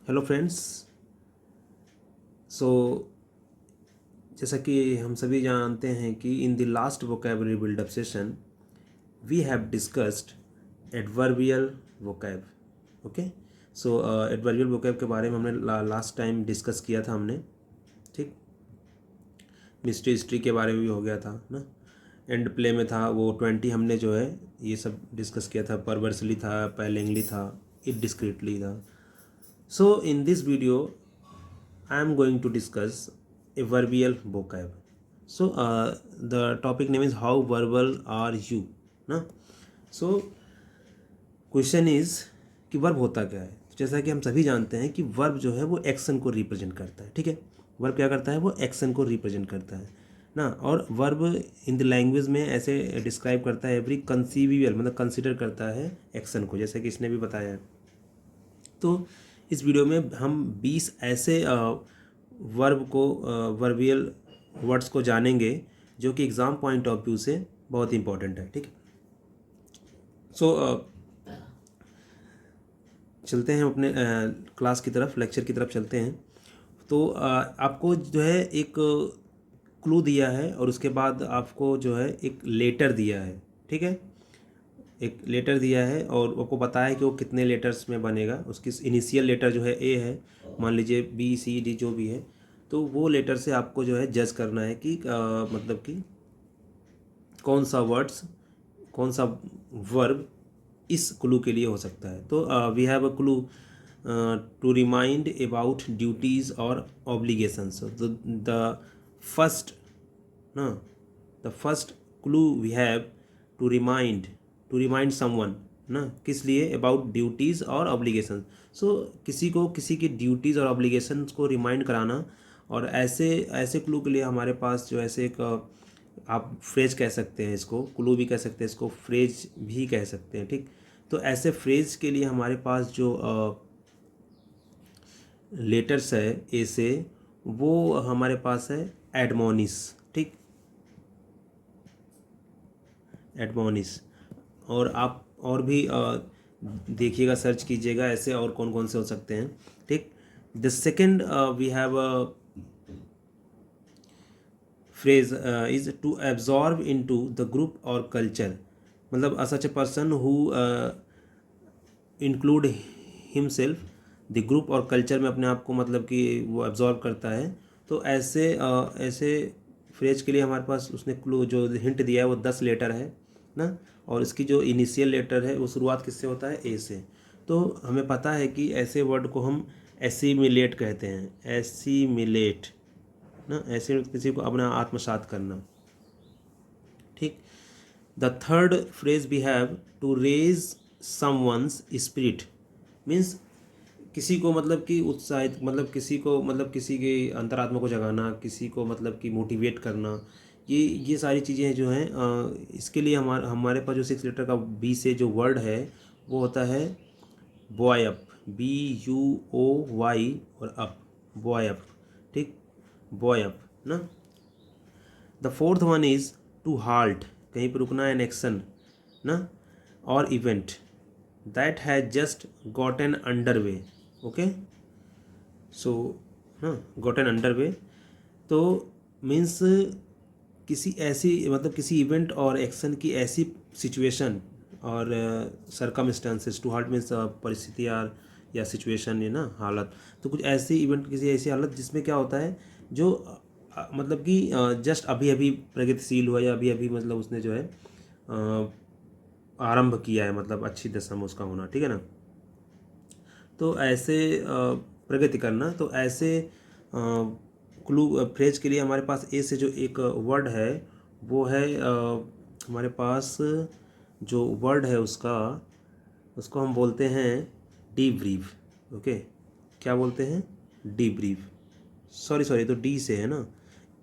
Hello friends. सो जैसा कि हम सभी जानते हैं कि in the last vocabulary buildup session we have discussed adverbial vocab. Okay, so adverbial vocab के बारे में हमने लास्ट टाइम डिस्कस किया था हमने। ठीक, मिस्ट्री हिस्ट्री के बारे में भी हो गया था ना। एंड प्ले में था वो 20 हमने जो है ये सब डिस्कस किया था। परवर्सली था, पैलिंगली था, इट डिस्क्रीटली था। So in this video I am going to discuss a verbal vocab. So the topic name is how verbal are you ना। So question is कि वर्ब होता क्या है। तो जैसा कि हम सभी जानते हैं कि वर्ब जो है वो एक्शन को रिप्रेजेंट करता है। ठीक है, वर्ब क्या करता है, वो एक्शन को रिप्रेजेंट करता है ना। और वर्ब इन द लैंग्वेज में ऐसे डिस्क्राइब करता है एवरी कंसीविबल, मतलब कंसिडर करता है एक्शन को, जैसे कि इसने भी बताया है। तो इस वीडियो में हम 20 ऐसे वर्ब को, वर्बियल वर्ड्स को जानेंगे जो कि एग्ज़ाम पॉइंट ऑफ व्यू से बहुत इंपॉर्टेंट है। ठीक है, सो चलते हैं अपने क्लास की तरफ, लेक्चर की तरफ चलते हैं। तो आपको जो है एक क्लू दिया है और उसके बाद आपको जो है एक लेटर दिया है। ठीक है, एक लेटर दिया है और आपको बताया है कि वो कितने लेटर्स में बनेगा। उसकी इनिशियल लेटर जो है ए है, मान लीजिए बी सी डी जो भी है, तो वो लेटर से आपको जो है जज करना है कि मतलब कि कौन सा वर्ड्स, कौन सा वर्ब इस क्लू के लिए हो सकता है। तो we have a clue to remind about duties और ऑब्लिगेशंस। द फर्स्ट ना, the first clue we have to remind someone ना, किस लिए, अबाउट ड्यूटीज़ और ऑब्लिगेशन। सो किसी को किसी की ड्यूटीज़ और ऑब्लिगेशंस को रिमाइंड कराना। और ऐसे ऐसे क्लू के लिए हमारे पास जो ऐसे एक आप फ्रेज कह सकते हैं, इसको क्लू भी कह सकते हैं, इसको फ्रेज भी कह सकते हैं। ठीक, तो ऐसे फ्रेज के लिए हमारे पास जो लेटर्स है ए से, वो हमारे पास है एडमोनिस। ठीक, एडमोनिस। और आप और भी देखिएगा, सर्च कीजिएगा ऐसे और कौन कौन से हो सकते हैं। ठीक, the second we have phrase is to absorb into the group or culture। मतलब such a person who include himself the group और culture में अपने आप को, मतलब कि वो absorb करता है। तो ऐसे ऐसे फ्रेज के लिए हमारे पास उसने क्लू जो हिंट दिया है वो 10 लेटर है ना। और इसकी जो इनिशियल लेटर है वो शुरुआत किससे होता है, ए से। तो हमें पता है कि ऐसे वर्ड को हम एसिमिलेट कहते हैं, एसिमिलेट ना, ऐसे किसी को अपना आत्मसात करना। ठीक, the third phrase we have to raise someone's spirit. Means किसी को मतलब कि उत्साहित, मतलब किसी को, मतलब किसी के अंतरात्मा को जगाना, किसी को मतलब कि मोटिवेट करना। ये सारी चीज़ें जो हैं इसके लिए हमारे पास जो 6 लेटर का बी से जो वर्ड है वो होता है बॉय अप, BUOY और अप, बॉय अप। ठीक, बॉय अप ना। The fourth one is to halt, कहीं पर रुकना, एन एक्शन ना, or event that has just gotten under way. Okay, so हाँ, गॉटन अंडर वे तो मीन्स किसी ऐसी, मतलब किसी इवेंट और एक्शन की ऐसी सिचुएशन और सरकमस्टांसेस। टू हार्ट मीन्स परिस्थिति या सिचुएशन, ये ना हालत। तो कुछ ऐसी इवेंट, किसी ऐसी हालत जिसमें क्या होता है, जो मतलब कि जस्ट अभी अभी प्रगतिशील हुआ, या अभी अभी मतलब उसने जो है आरंभ किया है, मतलब अच्छी दशा में उसका होना। ठीक है ना। तो ऐसे प्रगति करना। तो ऐसे क्लू फ्रेज के लिए हमारे पास ए से जो एक वर्ड है वो है हमारे पास जो वर्ड है उसका, उसको हम बोलते हैं डीब्रीफ। ओके, क्या बोलते हैं, डीब्रीफ। सॉरी, तो डी से है ना,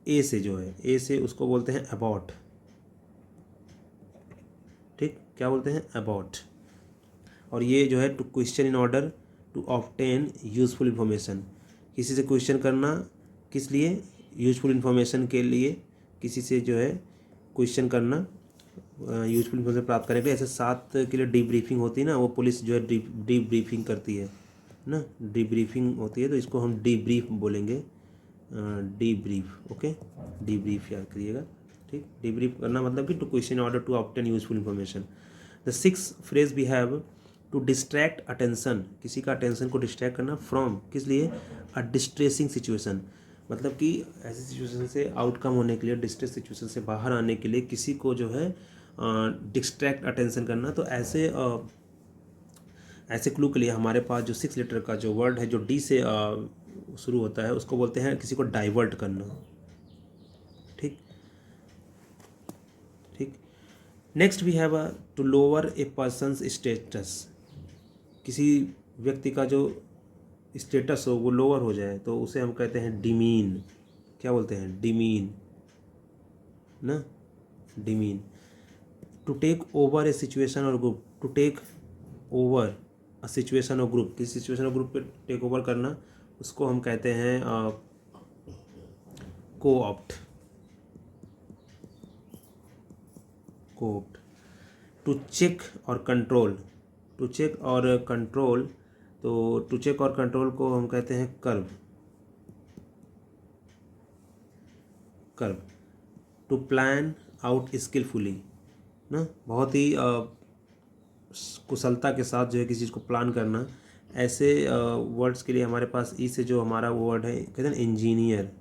ए से जो है, ए से उसको बोलते हैं अबाउट। ठीक, क्या बोलते हैं, अबाउट। और ये जो है to question in order to obtain useful information, किसी से क्वेश्चन करना, किस लिए, यूजफुल इन्फॉर्मेशन के लिए, किसी से जो है क्वेश्चन करना यूजफुल इन्फॉर्मेशन प्राप्त करने के लिए। ऐसे 7 के लिए डीब्रीफिंग होती है ना, वो पुलिस जो है डीब्रीफिंग करती है। ना, डीब्रीफिंग होती है तो इसको हम डीब्रीफ बोलेंगे, डीब्रीफ। ओके, डीब्रीफ याद करिएगा, ठीक। डीब्रीफ करना मतलब कि to question order to obtain useful information. The six phrase we have to distract attention, किसी का अटेंशन को डिस्ट्रैक्ट करना फ्रॉम, किस लिए, अ डिस्ट्रेसिंग सिचुएशन, मतलब कि ऐसी सिचुएशन से आउटकम होने के लिए, डिस्ट्रेस सिचुएशन से बाहर आने के लिए किसी को जो है डिस्ट्रैक्ट अटेंशन करना। तो ऐसे क्लू के लिए हमारे पास जो 6 लेटर का जो वर्ड है जो डी से शुरू होता है उसको बोलते हैं किसी को डाइवर्ट करना, ठीक ठीक। Next we have to lower a person's status, किसी व्यक्ति का जो स्टेटस हो वो लोअर हो जाए तो उसे हम कहते हैं डिमीन। क्या बोलते हैं, डिमीन ना, demean. To take over a situation और group, to take over a situation और ग्रुप, किसी सिचुएशन और ग्रुप पे टेक ओवर करना उसको हम कहते हैं co-opt, co-opt. To check or control, to check or control, तो टू चेक और कंट्रोल को हम कहते हैं curb, curb. To plan out skilfully ना, बहुत ही कुशलता के साथ जो है किसी चीज़ को प्लान करना। ऐसे वर्ड्स के लिए हमारे पास ई से जो हमारा वर्ड है कहते हैं इंजीनियर।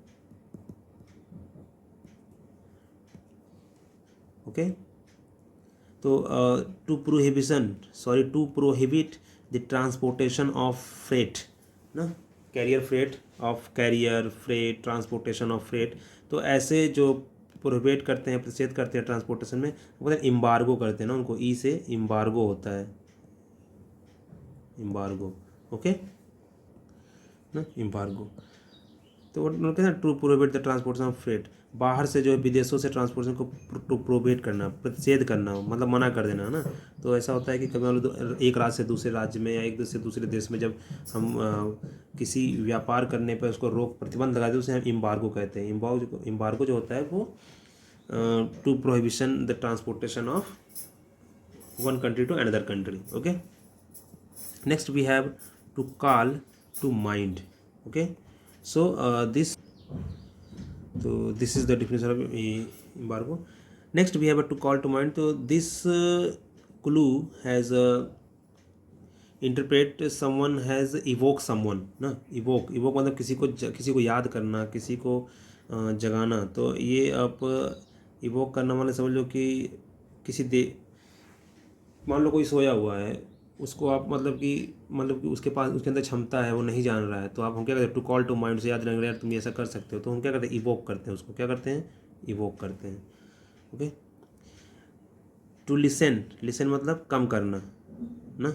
ओके, तो to prohibition, sorry to prohibit the transportation of freight ना, carrier freight, of carrier freight, transportation of freight. तो ऐसे जो प्रोहिबिट करते हैं, प्रतिषेध करते हैं ट्रांसपोर्टेशन में, वो इम्बार्गो करते हैं ना, उनको ई से इम्बार्गो होता है, इम्बार्गो। ओके ना, इम्बार्गो। तो उन्होंने कहते हैं to prohibit the transportation of freight, बाहर से जो है विदेशों से ट्रांसपोर्टेशन को टू प्रोहिबिट करना, प्रतिषेध करना, मतलब मना कर देना है ना। तो ऐसा होता है कि कभी मान लो एक राज्य से दूसरे राज्य में या एक देश से दूसरे देश में जब हम किसी व्यापार करने पर उसको रोक प्रतिबंध लगाते हैं उसे हम इम्बार्गो कहते हैं। इम्बार्गो जो होता है वो to prohibition the transportation of one country to another country. Okay, next we have to call to mind. Okay, so this is the definition of embargo. Next we have to call to mind, so this clue has interpret someone has evoke someone ना, evoke मतलब किसी को याद करना, किसी को जगाना। तो ये आप evoke करना मतलब समझ लो कि मान लो कोई सोया हुआ है, उसको आप मतलब कि उसके पास उसके अंदर क्षमता है, वो नहीं जान रहा है, तो आप हम क्या करते हैं, टू कॉल टू माइंड, से याद रख रहे यार तुम ऐसा कर सकते हो, तो हम क्या करते हैं, इवोक करते हैं उसको, क्या करते हैं, इवोक करते हैं। ओके, टू लिसन, लिसन मतलब कम करना ना,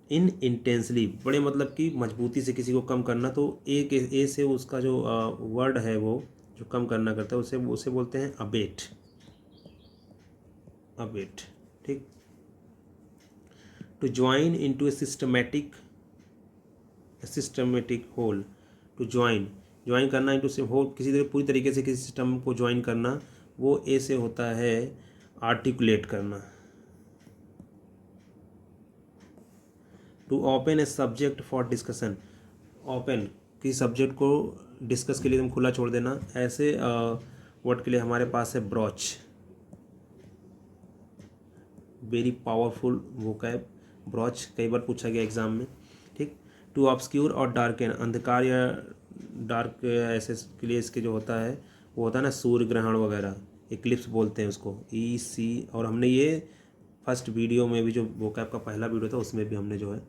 इन इंटेंसली, बड़े मतलब कि मजबूती से किसी को कम करना। तो ए से उसका जो वर्ड है वो जो कम करना करता है उसे बोलते हैं अबेट, अबेट, ठीक। To join into a systematic whole, to join करना इनटू होल, पूरी तरीके से किसी सिस्टम को ज्वाइन करना, वो ए से होता है आर्टिकुलेट करना। To open a subject for discussion, open किसी सब्जेक्ट को डिस्कस के लिए तुम खुला छोड़ देना। ऐसे वर्ड के लिए हमारे पास है brooch, very powerful vocab, brooch कई बार पूछा गया एग्जाम में, ठीक। टू ऑब्सक्यूर और डार्कन, अंधकार या डार्क ऐसे के लिए इसके जो होता है वो होता है ना सूर्य ग्रहण वगैरह, इक्लिप्स बोलते हैं उसको, ई सी। और हमने ये फर्स्ट वीडियो में भी जो वोकैब का पहला वीडियो था उसमें भी हमने जो है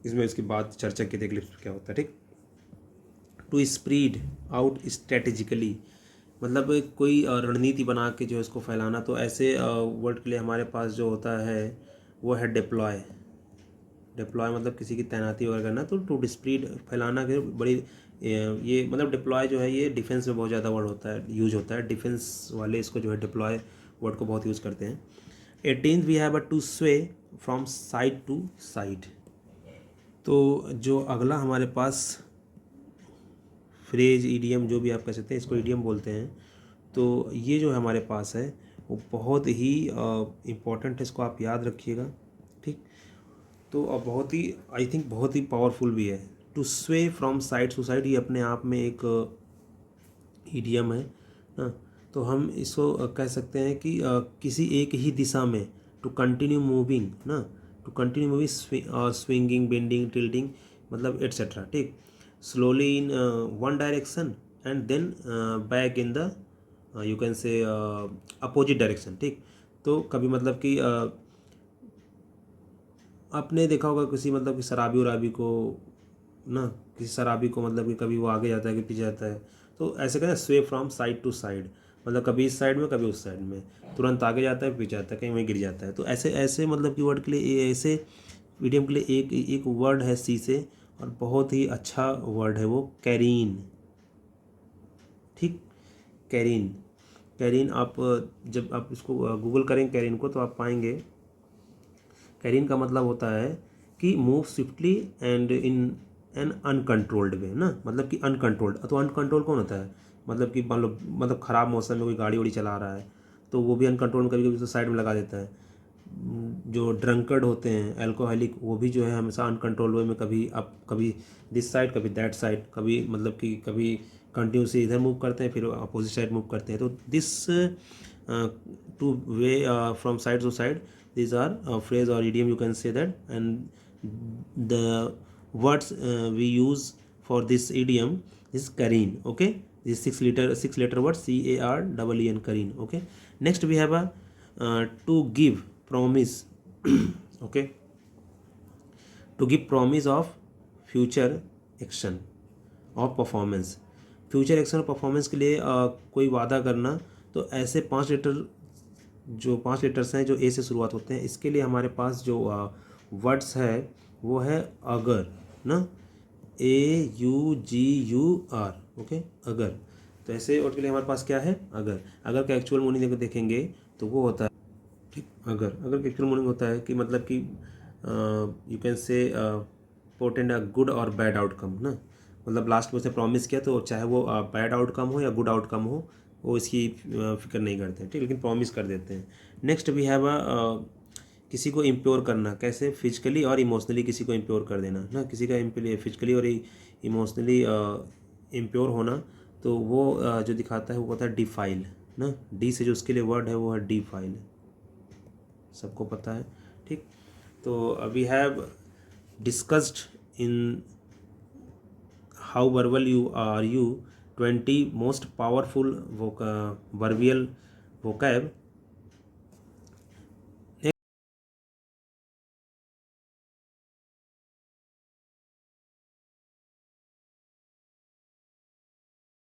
इसमें इसकी बात चर्चा की थी इक्लिप्स क्या होता है, ठीक। टू स्प्रीड आउट स्ट्रेटेजिकली, मतलब कोई रणनीति बना के जो है इसको फैलाना। तो ऐसे वर्ड के लिए हमारे पास जो होता है वो है डिप्लॉय, डिप्लॉय मतलब किसी की तैनाती वगैरह करना। तो टू स्प्रीड फैलाना के बड़ी ये मतलब डिप्लॉय जो है ये डिफेंस में बहुत ज़्यादा वर्ड होता है, यूज होता है, डिफेंस वाले इसको जो है डिप्लॉय वर्ड को बहुत यूज़ करते हैं। 18th वी हैव टू स्वे फ्रॉम साइड टू साइड। तो जो अगला हमारे पास फ्रेज, ईडियम, जो भी आप कह सकते हैं, इसको ईडियम बोलते हैं। तो ये जो हमारे पास है वो बहुत ही इम्पोर्टेंट है, इसको आप याद रखिएगा, ठीक। तो अब बहुत ही आई थिंक बहुत ही पावरफुल भी है। टू स्वे फ्रॉम साइड टू साइड, ये अपने आप में एक ईडियम है ना। तो हम इसको कह सकते हैं कि किसी एक ही दिशा में, टू कंटिन्यू मूविंग ना, to continue moving, swinging, bending, tilting, मतलब एट्सेट्रा, ठीक। Slowly in one direction and then back in the you can say opposite direction, ठीक। तो कभी मतलब कि आपने देखा होगा किसी मतलब कि शराबी उराबी को ना, किसी शराबी को मतलब कि कभी वो आगे जाता है कि पीछे जाता है, तो ऐसे कहते हैं स्वे फ्रॉम साइड टू साइड, मतलब कभी इस साइड में कभी उस साइड में, तुरंत आगे जाता है पीछे जाता है, कहीं वहीं गिर जाता है। तो ऐसे ऐसे मतलब कि वर्ड के लिए, ऐसे मीडियम के लिए एक एक वर्ड है सी से, और बहुत ही अच्छा वर्ड है वो, कैरीन, ठीक। कैरीन, कैरीन आप जब आप इसको गूगल करेंगे कैरीन को, तो आप पाएंगे कैरीन का मतलब होता है कि move swiftly and in an uncontrolled way ना, मतलब कि अनकंट्रोल्ड। तो अनकंट्रोल कौन होता है, मतलब कि मान लो मतलब ख़राब मौसम में कोई गाड़ी वाड़ी चला रहा है, तो वो भी अनकंट्रोल में कभी कभी तो साइड में लगा देता है। जो ड्रंकर्ड होते हैं, अल्कोहलिक, वो भी जो है हमेशा अनकंट्रोल वे में, कभी अप कभी दिस साइड कभी दैट साइड, कभी मतलब कि कभी कंटिन्यूसली इधर मूव करते हैं फिर अपोजिट साइड मूव करते हैं। तो this to way from side to side, these are a phrase or idiom you can say that. And the words we use for this idiom is careen, okay. This six letter word, CAREEN, careen, okay. Next we have a to give promise okay, to give promise of future action और performance. Future action और performance के लिए कोई वादा करना, तो ऐसे 5 letter, जो 5 लेटर्स हैं जो ए से शुरुआत होते हैं, इसके लिए हमारे पास जो वर्ड्स है वो है अगर ना, AUGUR, ओके, अगर। तो ऐसे वर्ड के लिए हमारे पास क्या है, अगर। अगर का एक्चुअल मीनिंग देखेंगे तो वो होता है, ठीक। अगर अगर का एक्चुअल मीनिंग होता है कि मतलब कि you can say portend a good or bad outcome ना, मतलब लास्ट में उसने प्रॉमिस किया, तो चाहे वो बैड आउटकम हो या गुड आउटकम हो, वो इसकी फिक्र नहीं करते हैं, ठीक, लेकिन प्रॉमिस कर देते हैं। नेक्स्ट वी हैव किसी को इम्प्योर करना, कैसे, फिजिकली और इमोशनली किसी को इम्प्योर कर देना ना, किसी का फिजिकली और इमोशनली इम्प्योर होना, तो वो जो दिखाता है वो होता है डिफाइल ना। डी से जो उसके लिए वर्ड है वो है डिफाइल, सबको पता है, ठीक। तो we have discussed in how verbal you are you 20 most powerful verbal vocab